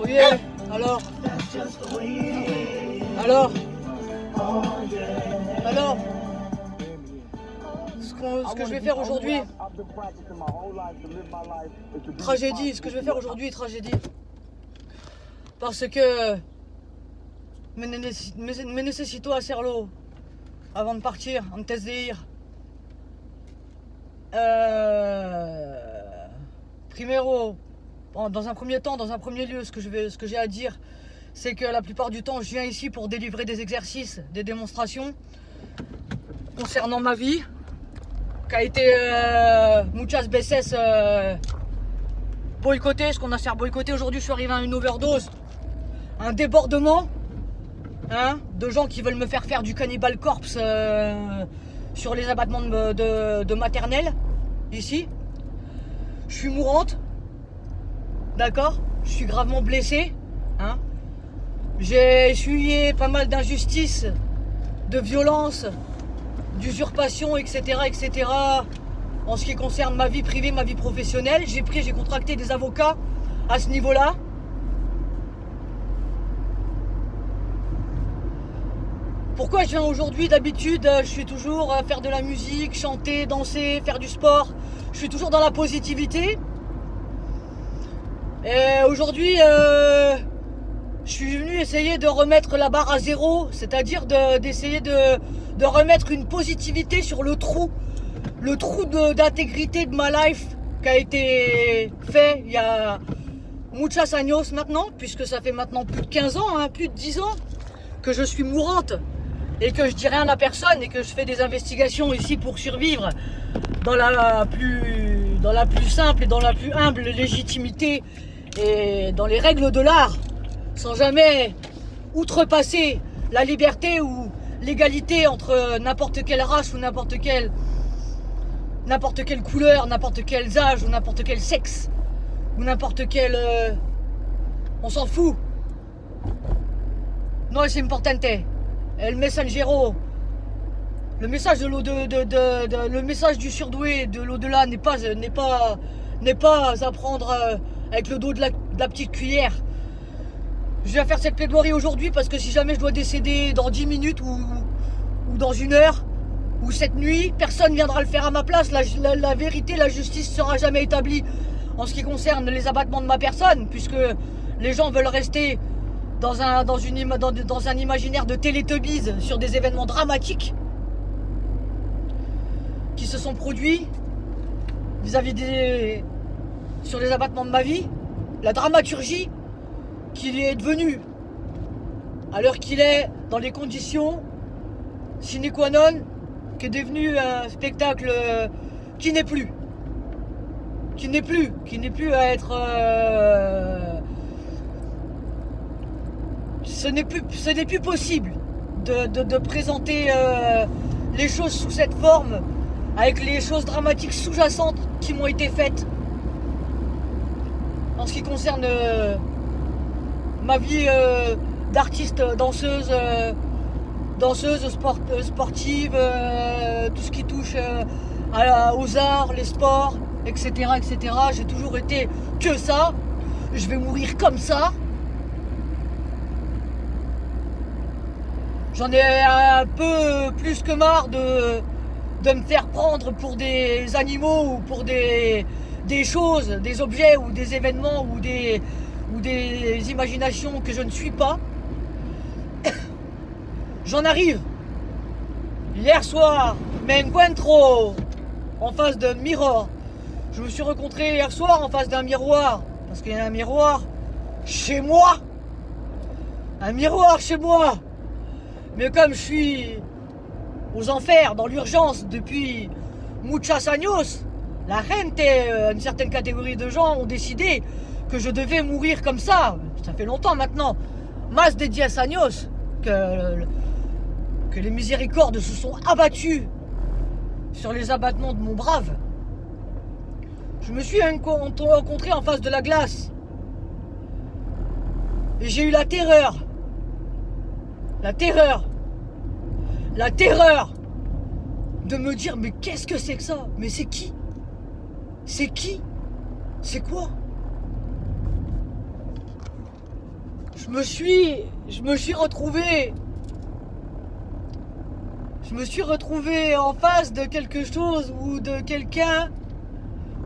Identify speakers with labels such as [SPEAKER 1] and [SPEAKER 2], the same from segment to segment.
[SPEAKER 1] Oui, alors Alors Alors ce que je vais faire aujourd'hui, tragédie, ce que je vais faire aujourd'hui, tragédie. Parce que me necesito hacerlo avant de partir, antes de ir. Primero, dans un premier temps, dans un premier lieu, ce que j'ai à dire, c'est que la plupart du temps, je viens ici pour délivrer des exercices, des démonstrations concernant ma vie, qui a été muchas veces boycottée, ce qu'on a fait boycotter. Aujourd'hui, je suis arrivé à une overdose, un débordement, de gens qui veulent me faire du cannibal corpse sur les abattements de maternelle, ici. Je suis mourante, d'accord? Je suis gravement blessée, J'ai essuyé pas mal d'injustices, de violences, d'usurpation, etc., etc. En ce qui concerne ma vie privée, ma vie professionnelle. J'ai contracté des avocats à ce niveau-là. Pourquoi je viens aujourd'hui? D'habitude, je suis toujours à faire de la musique, chanter, danser, faire du sport. Je suis toujours dans la positivité. Et aujourd'hui, je suis venu essayer de remettre la barre à zéro, c'est-à-dire d'essayer de remettre une positivité sur le trou d'intégrité de ma life qui a été fait il y a muchos años maintenant, puisque ça fait maintenant plus de 15 ans, plus de 10 ans que je suis mourante et que je dis rien à personne et que je fais des investigations ici pour survivre dans la plus simple et dans la plus humble légitimité et dans les règles de l'art, sans jamais outrepasser la liberté ou l'égalité entre n'importe quelle race ou n'importe quelle couleur, n'importe quel âge ou n'importe quel sexe ou n'importe quel... on s'en fout. No es importante. El mensajero. Le message le message du surdoué, de l'au-delà n'est pas à prendre avec le dos de la petite cuillère. Je viens faire cette plaidoirie aujourd'hui parce que si jamais je dois décéder dans 10 minutes ou dans 1 heure ou cette nuit, personne ne viendra le faire à ma place. La vérité, la justice sera jamais établie en ce qui concerne les abattements de ma personne, puisque les gens veulent rester dans un imaginaire de Teletubbies sur des événements dramatiques qui se sont produits sur les abattements de ma vie. La dramaturgie qu'il est devenu à l'heure qu'il est, dans les conditions sine qua non, qui est devenu un spectacle qui n'est plus à être ce n'est plus possible de présenter les choses sous cette forme, avec les choses dramatiques sous-jacentes qui m'ont été faites en ce qui concerne ma vie d'artiste, danseuse, sportive, tout ce qui touche aux arts, les sports, etc., etc. J'ai toujours été que ça. Je vais mourir comme ça. J'en ai un peu plus que marre de me faire prendre pour des animaux ou pour des choses, des objets ou des événements ou des imaginations que je ne suis pas. J'en arrive. Hier soir, me encuentro en face d'un mirror. Je me suis rencontré hier soir en face d'un miroir, parce qu'il y a un miroir chez moi. Un miroir chez moi. Mais comme je suis aux enfers, dans l'urgence depuis muchos años, la gente, une certaine catégorie de gens ont décidé que je devais mourir comme ça. Ça fait longtemps maintenant, más de 10 años, que les miséricordes se sont abattues sur les abattements de mon brave. Je me suis rencontré en face de la glace. Et j'ai eu la terreur. La terreur de me dire, mais qu'est-ce que c'est que ça? Mais c'est qui? C'est qui? C'est quoi? Je me suis retrouvé. Je me suis retrouvé en face de quelque chose ou de quelqu'un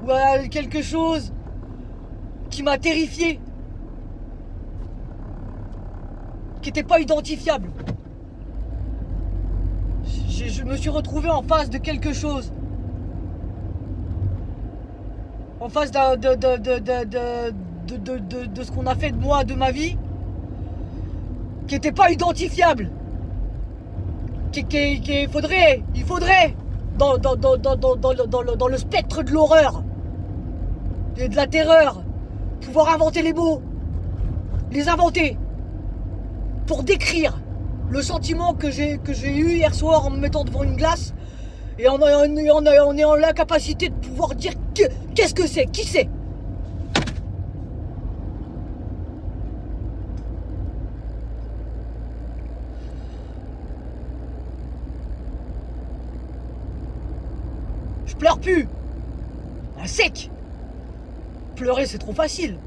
[SPEAKER 1] ou à quelque chose qui m'a terrifié, qui n'était pas identifiable. Je me suis retrouvé en face de quelque chose, en face de ce qu'on a fait de moi, de ma vie, qui n'était pas identifiable. Il faudrait dans le spectre de l'horreur et de la terreur pouvoir inventer les mots, les inventer pour décrire le sentiment que j'ai eu hier soir en me mettant devant une glace et en ayant l'incapacité de pouvoir dire qu'est-ce que c'est, qui c'est. Je pleure plus. Un sec. Pleurer c'est trop facile.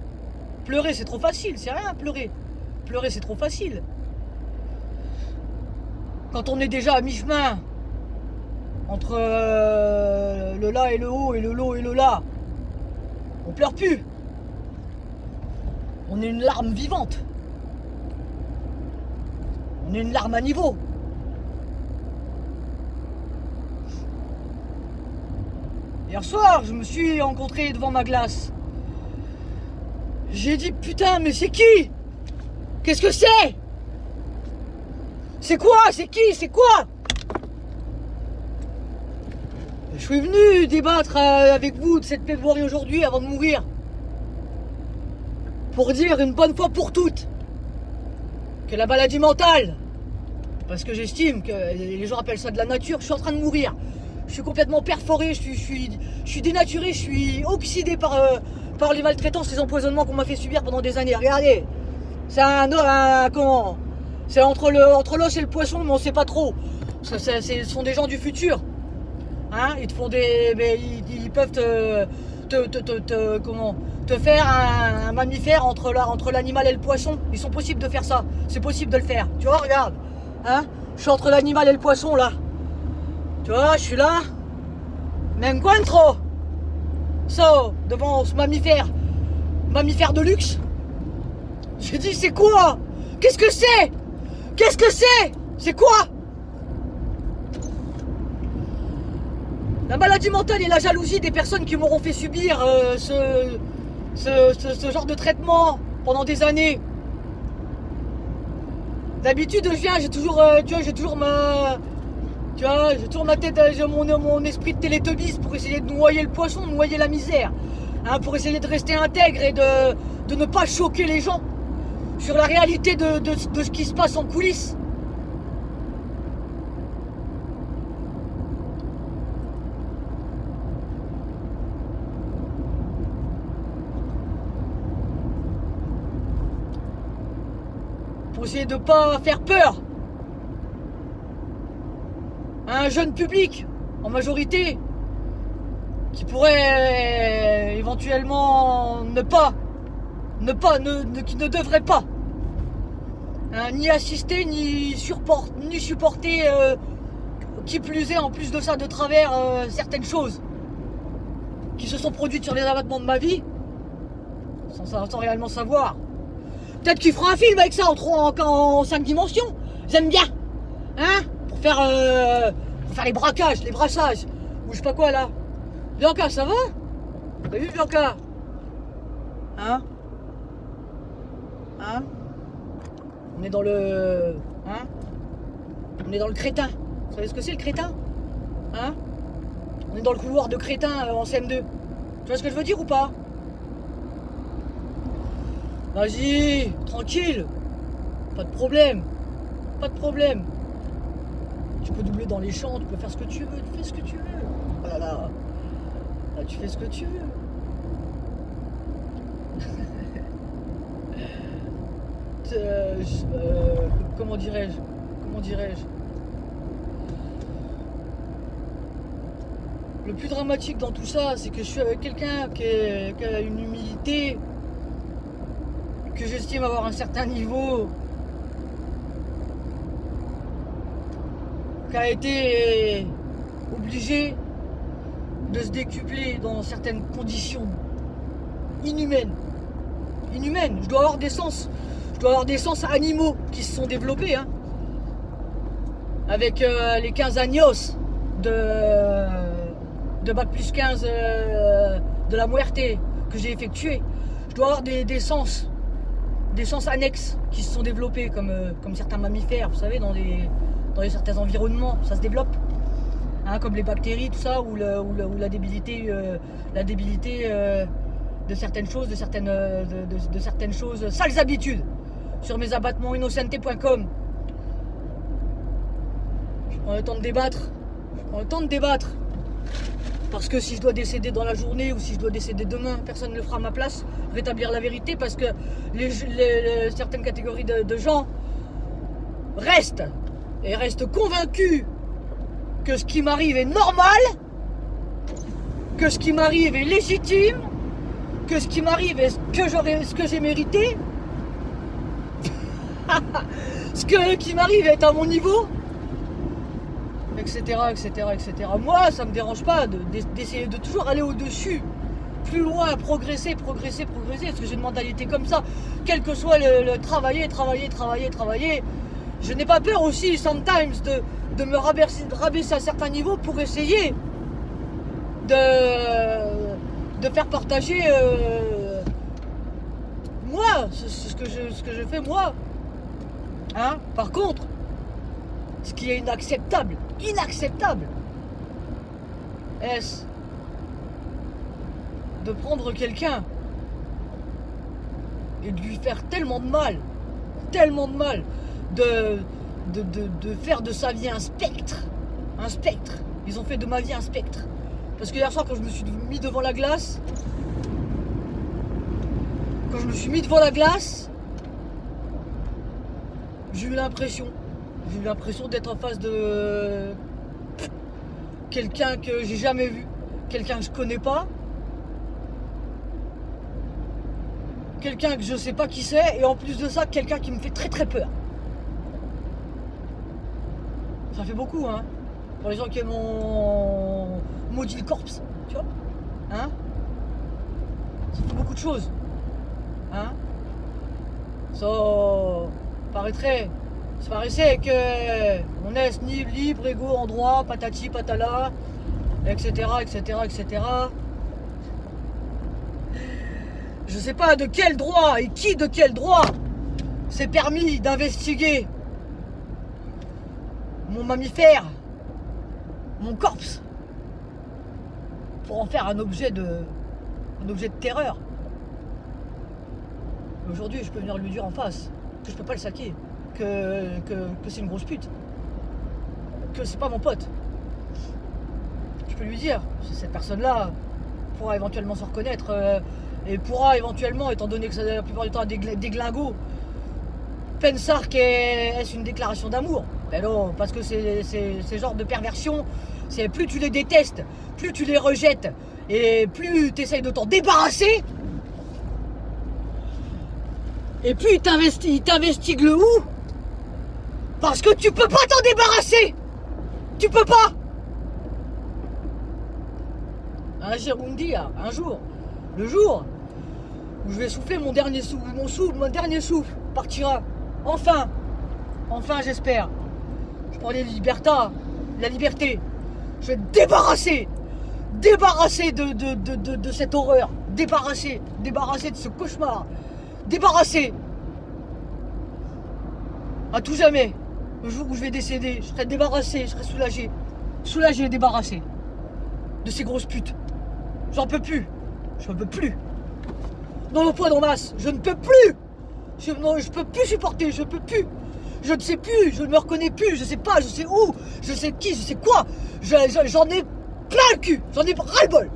[SPEAKER 1] Pleurer c'est trop facile, c'est rien pleurer. Pleurer c'est trop facile. Quand on est déjà à mi-chemin entre le là et le haut et le lot et le là, on pleure plus. On est une larme vivante. On est une larme à niveau. Hier soir, je me suis rencontré devant ma glace. J'ai dit putain, mais c'est qui? Qu'est-ce que c'est? C'est quoi? C'est qui? C'est quoi? Je suis venu débattre avec vous de cette plaidoirie aujourd'hui avant de mourir. Pour dire une bonne fois pour toutes que la maladie mentale, parce que j'estime que les gens appellent ça de la nature, je suis en train de mourir. Je suis complètement perforé, je suis dénaturé, je suis oxydé par les maltraitances, les empoisonnements qu'on m'a fait subir pendant des années. Regardez, c'est comment? C'est entre l'os et le poisson, mais on sait pas trop. Ce sont des gens du futur. Hein, ils te font ils peuvent te faire un mammifère entre l'animal et le poisson. Ils sont possibles de faire ça. C'est possible de le faire. Tu vois, regarde. Hein, je suis entre l'animal et le poisson là. Tu vois, je suis là. Me encuentro. Devant ce mammifère de luxe. J'ai dit, c'est quoi? Qu'est-ce que c'est? Qu'est-ce que c'est? C'est quoi? La maladie mentale et la jalousie des personnes qui m'auront fait subir ce genre de traitement pendant des années. D'habitude, j'ai toujours ma tête, mon esprit de Télétubbies pour essayer de noyer le poisson, de noyer la misère. Hein, pour essayer de rester intègre et de ne pas choquer les gens sur la réalité de ce qui se passe en coulisses. Pour essayer de ne pas faire peur à un jeune public, en majorité, qui pourrait éventuellement qui ne devrait pas ni assister, ni supporter, qui plus est, en plus de ça, de travers certaines choses qui se sont produites sur les abattements de ma vie, sans réellement savoir. Peut-être qu'il fera un film avec ça en 5 dimensions. J'aime bien. Hein, pour faire les braquages, les brassages. Ou je sais pas quoi là. Bianca, ça va? T'as vu Bianca? Hein? On est dans le... Hein? On est dans le crétin. Vous savez ce que c'est le crétin? Hein? On est dans le couloir de crétin en CM2. Tu vois ce que je veux dire ou pas? Vas-y, tranquille. Pas de problème. Pas de problème. Tu peux doubler dans les champs, tu peux faire ce que tu veux, tu fais ce que tu veux. Oh là là. Là, tu fais ce que tu veux. Comment dirais-je? Le plus dramatique dans tout ça, c'est que je suis avec quelqu'un qui a une humilité que j'estime avoir un certain niveau, qui a été obligé de se décupler dans certaines conditions inhumaines. Inhumaines, je dois avoir des sens. Je dois avoir des sens animaux qui se sont développés, hein. Avec les 15 agnos de Bac plus 15 de la Muerte que j'ai effectué. Je dois avoir des sens annexes qui se sont développés comme certains mammifères, vous savez, dans certains environnements, ça se développe. Hein, comme les bactéries, tout ça, ou la débilité, de certaines choses, de certaines choses, sales habitudes, sur mes abattements innocente.com. Je prends le temps de débattre. Parce que si je dois décéder dans la journée ou si je dois décéder demain, personne ne le fera à ma place. Rétablir la vérité, parce que certaines catégories de gens restent convaincus que ce qui m'arrive est normal, que ce qui m'arrive est légitime, que ce qui m'arrive est ce que j'ai mérité, ce qui m'arrive est à mon niveau, etc. Moi, ça me dérange pas d'essayer de toujours aller au-dessus, plus loin, progresser, parce que j'ai une mentalité comme ça, quel que soit le travailler. Je n'ai pas peur aussi, sometimes, de me rabaisser à certains niveaux pour essayer de faire partager moi, ce que je fais moi. Hein? Par contre, ce qui est inacceptable, est-ce de prendre quelqu'un et de lui faire tellement de mal, de faire de sa vie un spectre. Ils ont fait de ma vie un spectre. Parce que hier soir, quand je me suis mis devant la glace, j'ai eu l'impression d'être en face de quelqu'un que j'ai jamais vu, quelqu'un que je connais pas, quelqu'un que je sais pas qui c'est, et en plus de ça, quelqu'un qui me fait très très peur. Ça fait beaucoup, hein, pour les gens qui m'ont maudit le corpse, tu vois, hein. Ça fait beaucoup de choses, hein. Ça paraissait que on est libre, égaux, en droit, patati patala, etc. Je sais pas de quel droit et qui de quel droit s'est permis d'investiguer mon mammifère, mon corpse, pour en faire un objet de terreur. Mais aujourd'hui, je peux venir lui dire en face que je peux pas le saquer, que c'est une grosse pute, que c'est pas mon pote. Je peux lui dire, cette personne-là pourra éventuellement se reconnaître et pourra éventuellement, étant donné que la plupart du temps des glingos, pensar que est une déclaration d'amour. Ben non, parce que ces genres de perversions, c'est plus tu les détestes, plus tu les rejettes, et plus tu essayes de t'en débarrasser, et plus il t'investigue le où, parce que tu peux pas t'en débarrasser. Tu peux pas. Un jour, le jour où je vais souffler mon dernier souffle partira. Enfin, j'espère. Je prendrai la liberté. Je vais te débarrasser de cette horreur. Débarrasser de ce cauchemar. Débarrasser. À tout jamais. Le jour où je vais décéder, je serai débarrassé, je serai soulagé. Soulagé et débarrassé de ces grosses putes. J'en peux plus. Je ne peux plus. Dans le poids d'en masse, je ne peux plus. Je peux plus supporter, je peux plus. Je ne sais plus, je ne me reconnais plus, je sais pas, je sais où, je sais qui, je sais quoi. J'en ai plein le cul, j'en ai ras le bol.